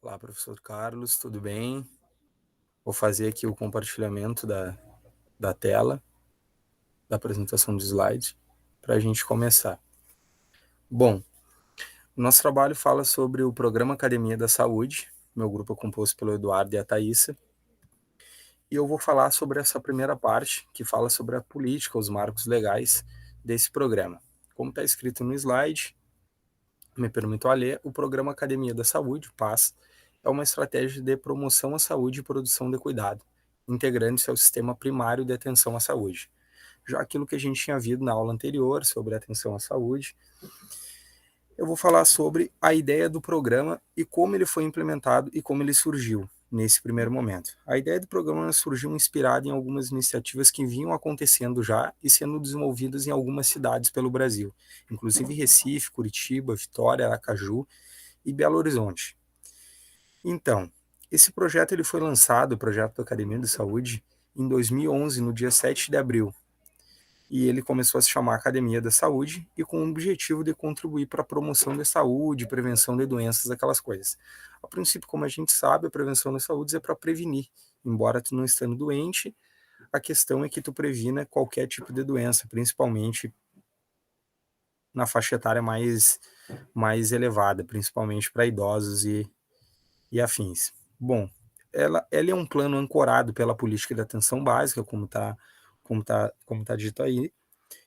Olá, professor Carlos, tudo bem? Vou fazer aqui o compartilhamento da tela, da apresentação de slide, para a gente começar. Bom, o nosso trabalho fala sobre o programa Academia da Saúde. Meu grupo é composto pelo Eduardo e a Thaisa. E eu vou falar sobre essa primeira parte, que fala sobre a política, os marcos legais desse programa. Como está escrito no slide, me permito a ler, o programa Academia da Saúde, PAS, é uma estratégia de promoção à saúde e produção de cuidado, integrando-se ao sistema primário de atenção à saúde. Já aquilo que a gente tinha visto na aula anterior sobre atenção à saúde, eu vou falar sobre a ideia do programa e como ele foi implementado e como ele surgiu nesse primeiro momento. A ideia do programa surgiu inspirada em algumas iniciativas que vinham acontecendo já e sendo desenvolvidas em algumas cidades pelo Brasil, inclusive Recife, Curitiba, Vitória, Aracaju e Belo Horizonte. Então, esse projeto ele foi lançado, o projeto da Academia de Saúde, em 2011, no dia 7 de abril, e ele começou a se chamar Academia da Saúde e com o objetivo de contribuir para a promoção da saúde, prevenção de doenças, aquelas coisas. A princípio, como a gente sabe, a prevenção da saúde é para prevenir. Embora tu não estando doente, a questão é que tu previna qualquer tipo de doença, principalmente na faixa etária mais elevada, principalmente para idosos e afins. Bom, ela é um plano ancorado pela política de atenção básica, como tá dito aí,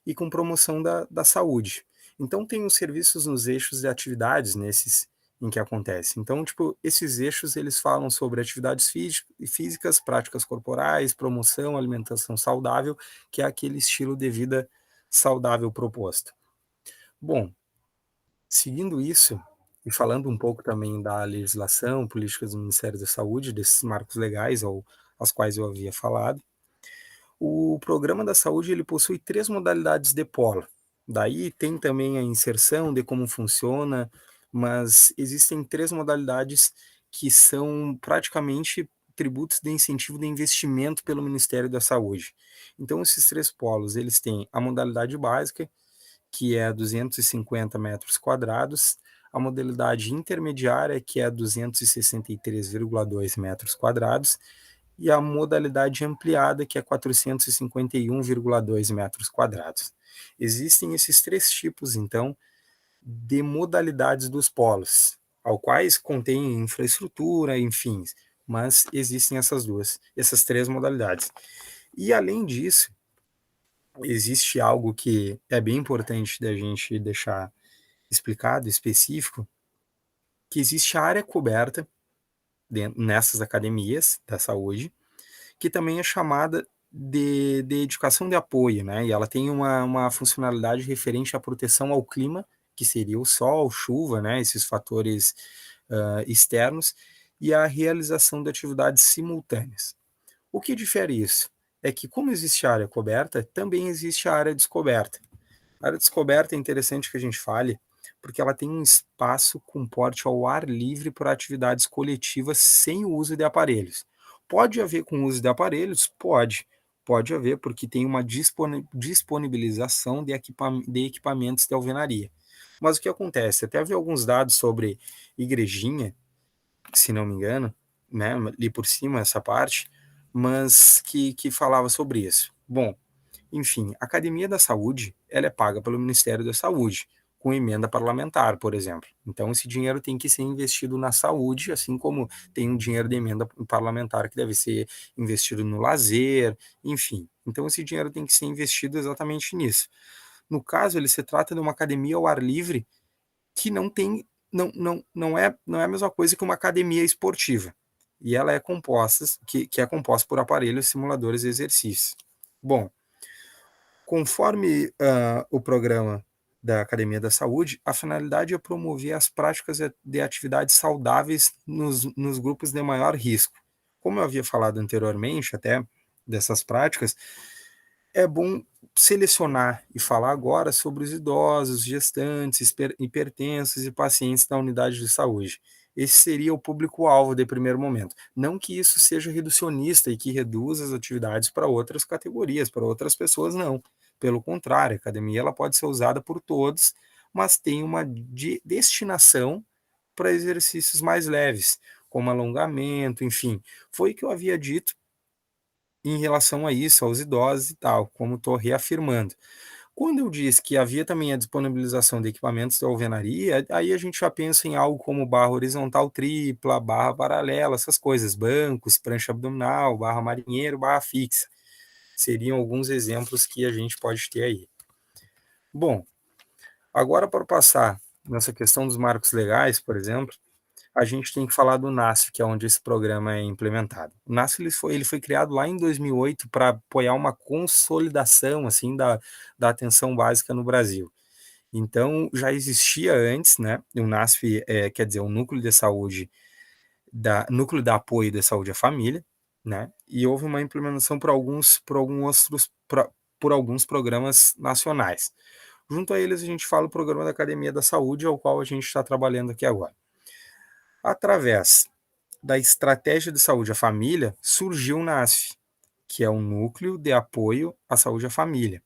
e com promoção da saúde. Então, tem os serviços nos eixos de atividades nesses em que acontece. Então, tipo, esses eixos eles falam sobre atividades físicas, práticas corporais, promoção, alimentação saudável, que é aquele estilo de vida saudável proposto. Bom, seguindo isso, e falando um pouco também da legislação, políticas do Ministério da Saúde, desses marcos legais aos quais eu havia falado, o programa da saúde ele possui três modalidades de polo. Daí tem também a inserção de como funciona, mas existem três modalidades que são praticamente tributos de incentivo de investimento pelo Ministério da Saúde. Então esses três polos, eles têm a modalidade básica, que é 250 metros quadrados, a modalidade intermediária, que é 263,2 metros quadrados, e a modalidade ampliada, que é 451,2 metros quadrados. Existem esses três tipos, então, de modalidades dos polos, ao quais contém infraestrutura, enfim, mas existem essas três modalidades. E além disso, existe algo que é bem importante da gente deixar explicado, específico, que existe a área coberta nessas academias da saúde, que também é chamada de educação de apoio, né? E ela tem uma funcionalidade referente à proteção ao clima, que seria o sol, chuva, né? Esses fatores externos, e a realização de atividades simultâneas. O que difere isso? É que, como existe a área coberta, também existe a área descoberta. A área descoberta é interessante que a gente fale, porque ela tem um espaço com porte ao ar livre para atividades coletivas sem o uso de aparelhos. Pode haver com o uso de aparelhos? Pode. Pode haver, porque tem uma disponibilização de equipamentos de alvenaria. Mas o que acontece? Até vi alguns dados sobre igrejinha, se não me engano, né, ali por cima, essa parte, mas que falava sobre isso. Bom, enfim, a Academia da Saúde, ela é paga pelo Ministério da Saúde, com emenda parlamentar, por exemplo. Então, esse dinheiro tem que ser investido na saúde, assim como tem um dinheiro de emenda parlamentar que deve ser investido no lazer, enfim. Então, esse dinheiro tem que ser investido exatamente nisso. No caso, ele se trata de uma academia ao ar livre que não tem, não é a mesma coisa que uma academia esportiva. E ela é composta, que é composta por aparelhos simuladores de exercícios. Bom, conforme o programa da Academia da Saúde, a finalidade é promover as práticas de atividades saudáveis nos grupos de maior risco. Como eu havia falado anteriormente, até dessas práticas, é bom selecionar e falar agora sobre os idosos, gestantes, hipertensos e pacientes da unidade de saúde. Esse seria o público-alvo de primeiro momento. Não que isso seja reducionista e que reduza as atividades para outras categorias, para outras pessoas, não. Pelo contrário, a academia ela pode ser usada por todos, mas tem uma destinação para exercícios mais leves, como alongamento, enfim. Foi o que eu havia dito em relação a isso, aos idosos e tal, como estou reafirmando. Quando eu disse que havia também a disponibilização de equipamentos de alvenaria, aí a gente já pensa em algo como barra horizontal tripla, barra paralela, essas coisas, bancos, prancha abdominal, barra marinheiro, barra fixa. Seriam alguns exemplos que a gente pode ter aí. Bom, agora para passar nessa questão dos marcos legais, por exemplo, a gente tem que falar do NASF, que é onde esse programa é implementado. O NASF ele foi criado lá em 2008 para apoiar uma consolidação assim da atenção básica no Brasil. Então, já existia antes, né? O NASF quer dizer o Núcleo de Saúde, Núcleo de Apoio de Saúde à Família, né? E houve uma implementação por alguns programas nacionais. Junto a eles, a gente fala o programa da Academia da Saúde, ao qual a gente está trabalhando aqui agora. Através da Estratégia de Saúde à Família, surgiu o NASF, que é o Núcleo de Apoio à Saúde à Família,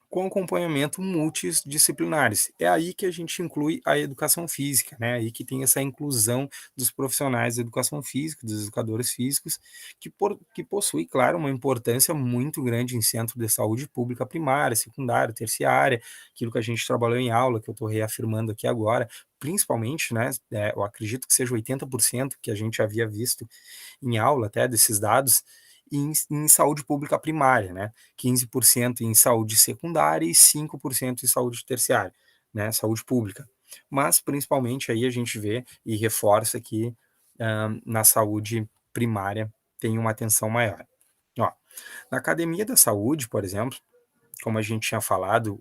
com acompanhamento multidisciplinares. É aí que a gente inclui a educação física, né? Aí que tem essa inclusão dos profissionais de educação física, dos educadores físicos, que possui, claro, uma importância muito grande em centro de saúde pública primária, secundária, terciária, aquilo que a gente trabalhou em aula, que eu estou reafirmando aqui agora, principalmente, né? Eu acredito que seja 80% que a gente havia visto em aula até desses dados, em saúde pública primária, né? 15% em saúde secundária e 5% em saúde terciária, né? Saúde pública. Mas, principalmente, aí a gente vê e reforça que na saúde primária tem uma atenção maior. Ó, na academia da saúde, por exemplo, como a gente tinha falado,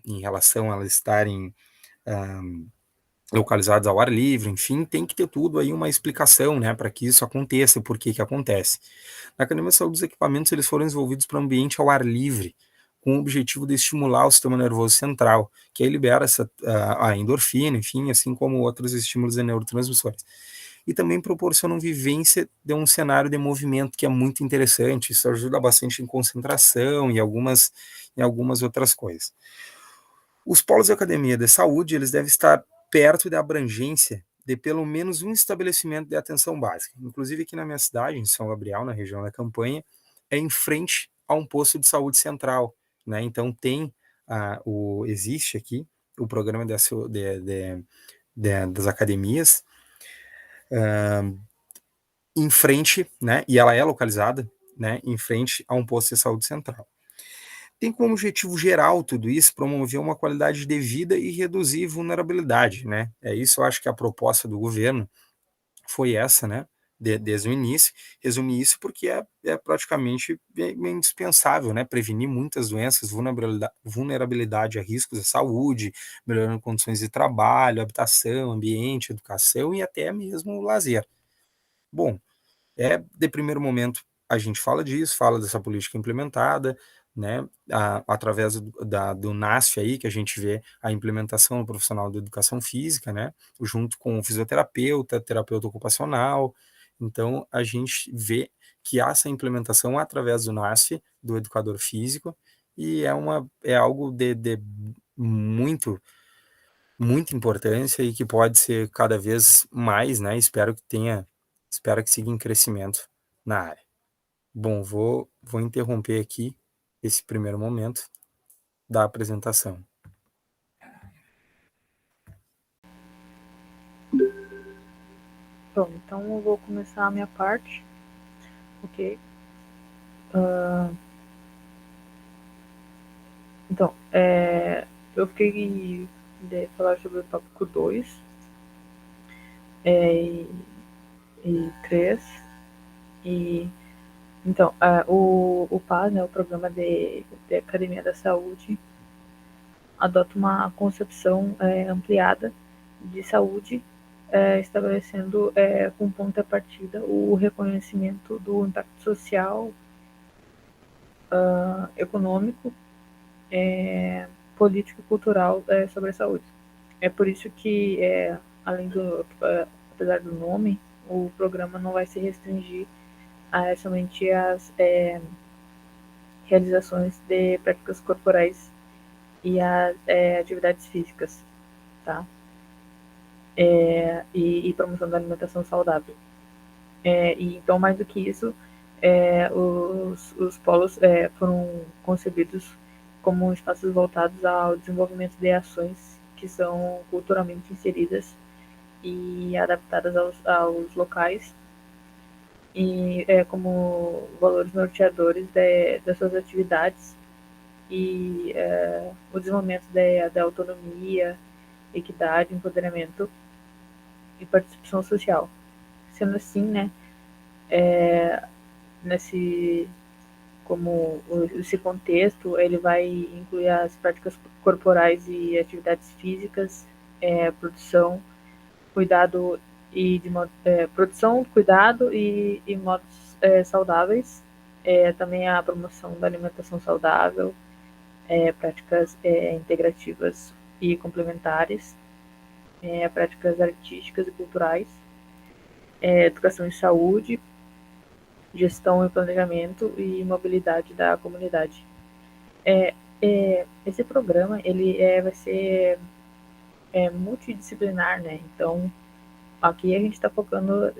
em relação a elas estarem localizados ao ar livre, enfim, tem que ter tudo aí uma explicação, né, para que isso aconteça, por que acontece. Na Academia de Saúde, os equipamentos eles foram desenvolvidos para um ambiente ao ar livre, com o objetivo de estimular o sistema nervoso central, que aí libera a endorfina, enfim, assim como outros estímulos de neurotransmissores. E também proporcionam vivência de um cenário de movimento que é muito interessante, isso ajuda bastante em concentração e algumas outras coisas. Os polos de academia de saúde, eles devem estar perto da abrangência de pelo menos um estabelecimento de atenção básica. Inclusive aqui na minha cidade, em São Gabriel, na região da Campanha, é em frente a um posto de saúde central, né? Então existe aqui o programa das academias em frente, né? E ela é localizada, né? Em frente a um posto de saúde central. Tem como objetivo geral tudo isso promover uma qualidade de vida e reduzir vulnerabilidade, né? É isso, eu acho que a proposta do governo foi essa, né? Desde o início, resumir isso porque é praticamente indispensável, né? Prevenir muitas doenças, vulnerabilidade a riscos à saúde, melhorando condições de trabalho, habitação, ambiente, educação e até mesmo o lazer. Bom, de primeiro momento a gente fala disso, fala dessa política implementada, né, através do NASF aí, que a gente vê a implementação do profissional de educação física, né, junto com o fisioterapeuta, terapeuta ocupacional. Então, a gente vê que há essa implementação através do NASF, do educador físico, e é algo de muito, muita importância e que pode ser cada vez mais, né, espero que siga em crescimento na área. Bom, vou interromper aqui esse primeiro momento da apresentação. Bom, então eu vou começar a minha parte, ok? Então, eu fiquei de falar sobre o tópico 2 e 3. E, então, o PAS, né, o Programa de Academia da Saúde, adota uma concepção ampliada de saúde, estabelecendo como ponto de partida o reconhecimento do impacto social, econômico, político e cultural sobre a saúde. É por isso que, apesar do nome, o programa não vai se restringir somente às realizações de práticas corporais e às atividades físicas, tá? e promoção da alimentação saudável. E então, mais do que isso, os polos foram concebidos como espaços voltados ao desenvolvimento de ações que são culturalmente inseridas e adaptadas aos locais e como valores norteadores das suas atividades e o desenvolvimento da autonomia, equidade, empoderamento e participação social. Sendo assim, né, nesse como esse contexto, ele vai incluir as práticas corporais e atividades físicas, produção, cuidado produção, cuidado e modos saudáveis, também a promoção da alimentação saudável, práticas integrativas e complementares, práticas artísticas e culturais, educação em saúde, gestão e planejamento e mobilidade da comunidade. Esse programa ele vai ser multidisciplinar, né? Então, aqui a gente está focando,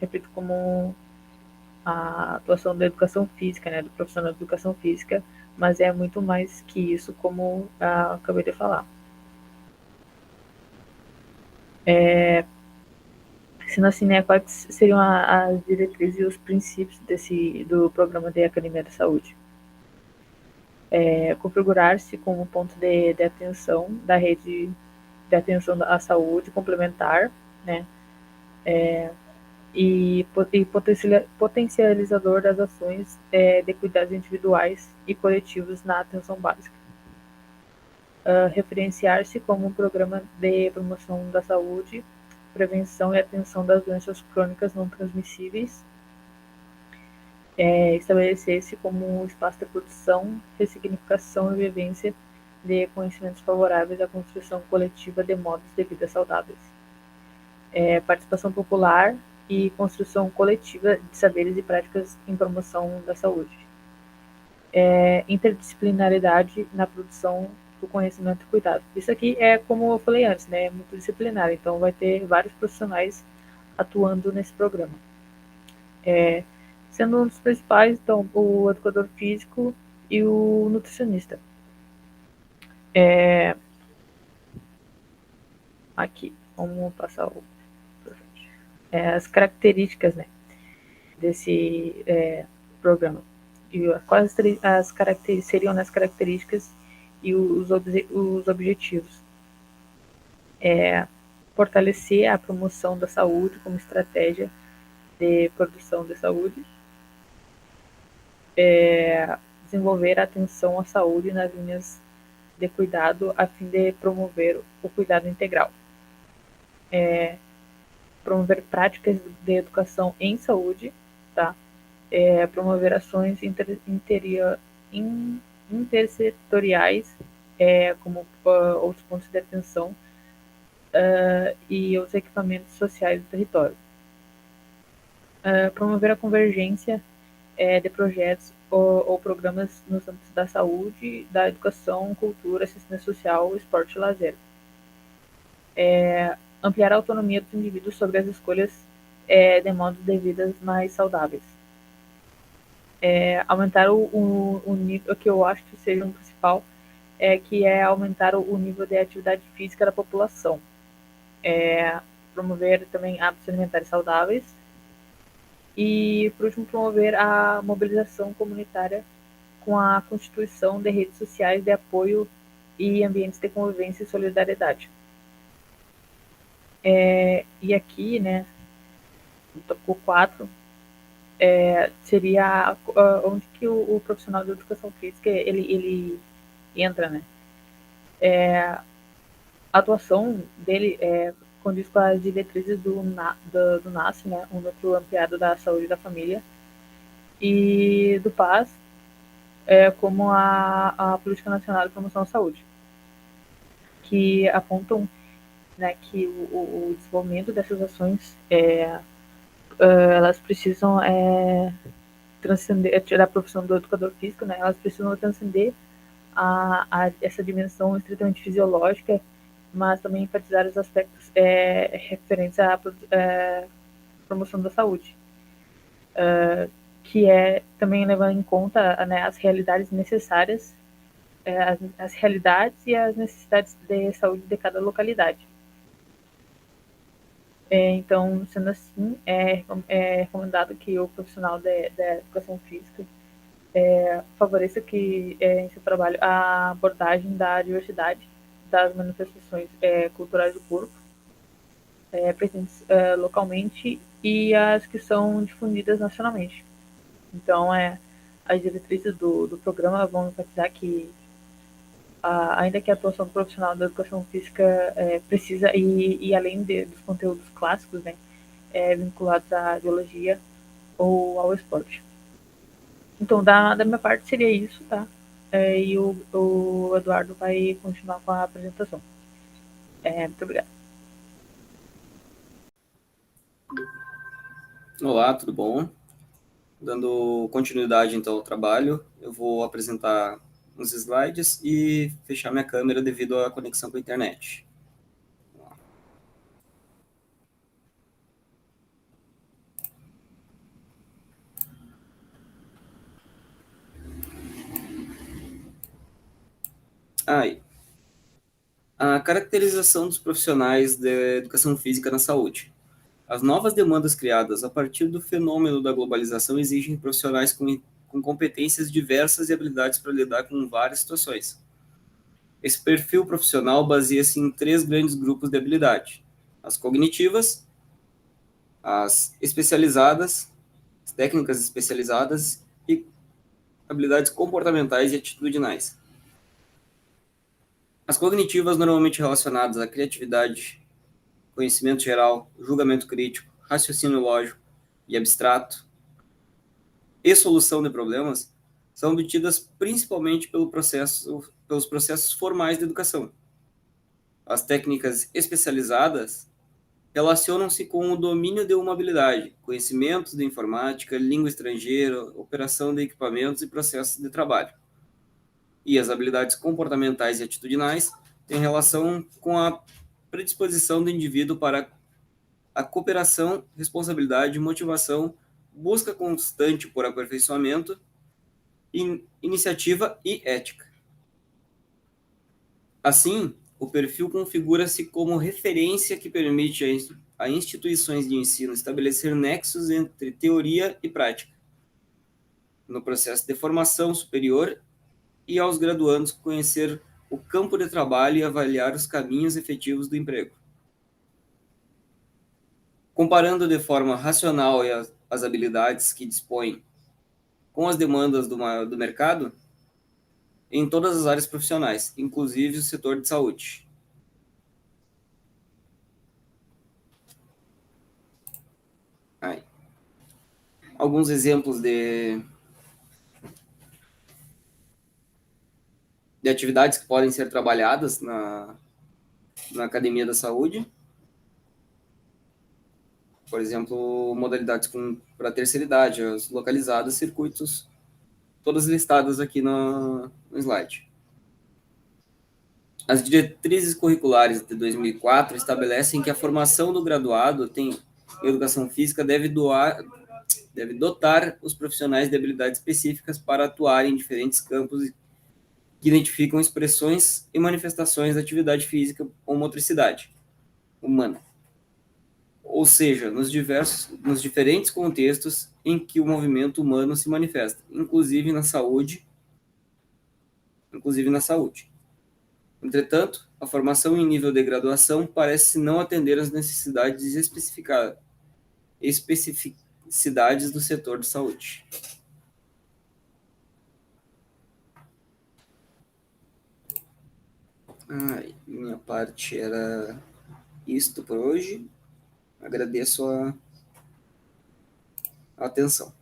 repito, como a atuação da educação física, né? Do profissional de educação física, mas é muito mais que isso, como acabei de falar. Sendo assim, né, quais seriam as diretrizes e os princípios do programa de Academia da Saúde? Configurar-se como ponto de atenção da rede de atenção à saúde complementar, né, e potencializador das ações de cuidados individuais e coletivos na atenção básica. Referenciar-se como um programa de promoção da saúde, prevenção e atenção das doenças crônicas não transmissíveis, estabelecer-se como um espaço de produção, ressignificação e vivência de conhecimentos favoráveis à construção coletiva de modos de vida saudáveis. Participação popular e construção coletiva de saberes e práticas em promoção da saúde. Interdisciplinaridade na produção do conhecimento e cuidado. Isso aqui é, como eu falei antes, né, multidisciplinar, então vai ter vários profissionais atuando nesse programa. Sendo um dos principais, então, o educador físico e o nutricionista. Aqui, vamos passar as características, né, desse programa. E quais seriam as características e os objetivos? Fortalecer a promoção da saúde como estratégia de produção de saúde, desenvolver a atenção à saúde nas linhas de cuidado a fim de promover o cuidado integral, promover práticas de educação em saúde, tá? Promover ações intersetoriais, como outros pontos de atenção e os equipamentos sociais do território. Promover a convergência de projetos ou programas nos âmbitos da saúde, da educação, cultura, assistência social, esporte e lazer. Ampliar a autonomia dos indivíduos sobre as escolhas de modos de vida mais saudáveis. Aumentar o nível, que eu acho que seja um principal, que é aumentar o nível de atividade física da população. Promover também hábitos alimentares saudáveis. E, por último, promover a mobilização comunitária com a constituição de redes sociais de apoio e ambientes de convivência e solidariedade. E aqui, né, no tópico 4, seria onde que o profissional de educação física ele entra, né? A atuação dele condiz com as diretrizes do NAS, né, o Núcleo Ampliado da Saúde da Família, e do PAS, como a Política Nacional de Promoção à Saúde, que apontam, né, que o desenvolvimento dessas ações elas precisam transcender, da profissão do educador físico, né, elas precisam transcender essa dimensão estritamente fisiológica mas também enfatizar os aspectos referentes à promoção da saúde, que é também levando em conta, né, as realidades necessárias, as realidades e as necessidades de saúde de cada localidade. Então, sendo assim, é recomendado que o profissional da educação física favoreça que, em seu trabalho, a abordagem da diversidade das manifestações culturais do corpo, presentes localmente e as que são difundidas nacionalmente. Então, as diretrizes do programa vão enfatizar que, ainda que a atuação do profissional da educação física precisa, e além dos conteúdos clássicos, né, vinculados à biologia ou ao esporte. Então, da minha parte seria isso, tá? E o Eduardo vai continuar com a apresentação. Muito obrigada. Olá, tudo bom? Dando continuidade, então, ao trabalho, eu vou apresentar uns slides e fechar minha câmera devido à conexão com a internet. Aí, a caracterização dos profissionais da educação física na saúde. As novas demandas criadas a partir do fenômeno da globalização exigem profissionais com competências diversas e habilidades para lidar com várias situações. Esse perfil profissional baseia-se em 3 grandes grupos de habilidade: as cognitivas, as especializadas, as técnicas especializadas e habilidades comportamentais e atitudinais. As cognitivas, normalmente relacionadas à criatividade, conhecimento geral, julgamento crítico, raciocínio lógico e abstrato e solução de problemas, são obtidas principalmente pelos processos formais de educação. As técnicas especializadas relacionam-se com o domínio de uma habilidade, conhecimentos de informática, língua estrangeira, operação de equipamentos e processos de trabalho. E as habilidades comportamentais e atitudinais têm relação com a predisposição do indivíduo para a cooperação, responsabilidade, motivação, busca constante por aperfeiçoamento, iniciativa e ética. Assim, o perfil configura-se como referência que permite a instituições de ensino estabelecer nexos entre teoria e prática, no processo de formação superior, e aos graduandos conhecer o campo de trabalho e avaliar os caminhos efetivos do emprego. Comparando de forma racional as habilidades que dispõem com as demandas do mercado em todas as áreas profissionais, inclusive o setor de saúde. Aí. Alguns exemplos de atividades que podem ser trabalhadas na academia da saúde. Por exemplo, modalidades para terceira idade, as localizadas, circuitos, todas listadas aqui no slide. As diretrizes curriculares de 2004 estabelecem que a formação do graduado em educação física deve dotar os profissionais de habilidades específicas para atuar em diferentes campos que identificam expressões e manifestações da atividade física ou motricidade humana. Ou seja, nos diferentes contextos em que o movimento humano se manifesta, inclusive na saúde. Entretanto, a formação em nível de graduação parece não atender às necessidades especificidades do setor de saúde. Minha parte era isto por hoje. Agradeço a atenção.